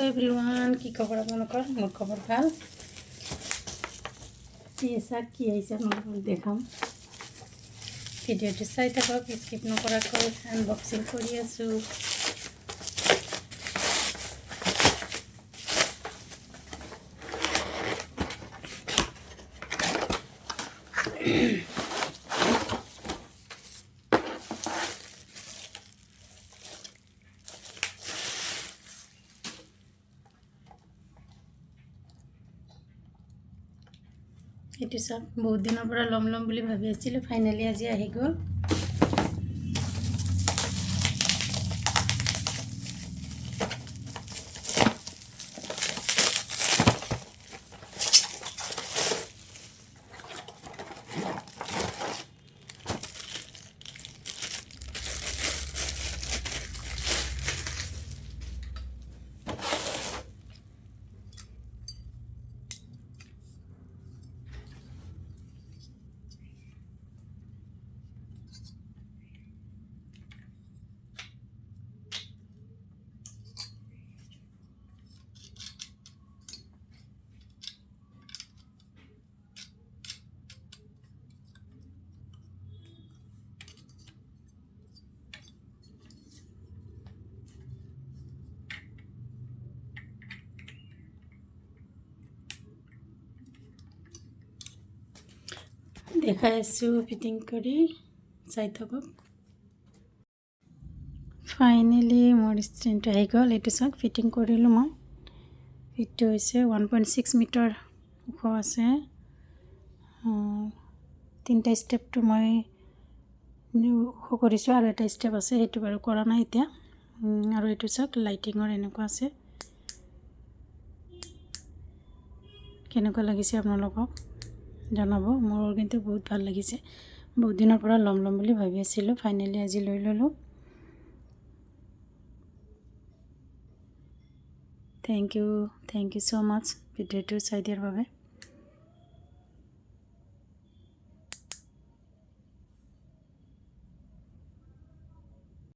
everyone কি খবর আপনাদের মোর খবর ভাল এসা কি হয়েছে আপনাদের দেখাম ভিডিওটি চাই থাকক স্কিপ নকৰাকৈ আনবক্সিং কৰি আছো এইটো সব বহুত দিনৰ পৰা লম বুলি ভাবি আছিল ফাইনালি আজি আহি গ'ল দেখাই আছো ফিটিং কৰি চাই থাকক ফাইনালি মোৰ স্ক্ৰীনটো আহি গ'ল এইটো চাওক ফিটিং কৰিলোঁ মই এইটো হৈছে 1.6 মিটাৰ ওখ আছে তিনটা ষ্টেপটো মই ওখ কৰিছোঁ আৰু এটা ষ্টেপ আছে সেইটো বাৰু কৰা নাই এতিয়া আৰু এইটো চাওক লাইটিঙৰ এনেকুৱা আছে কেনেকুৱা লাগিছে আপোনালোকক জনাব মোৰ কিন্তু বহুত ভাল লাগিছে বহুত দিনৰ পৰা লম বুলি ভাবি আছিলোঁ ফাইনালি আজি লৈ ললোঁ থ্যাংক ইউ সো মাচ ভিডিওটো চাই দিয়াৰ বাবে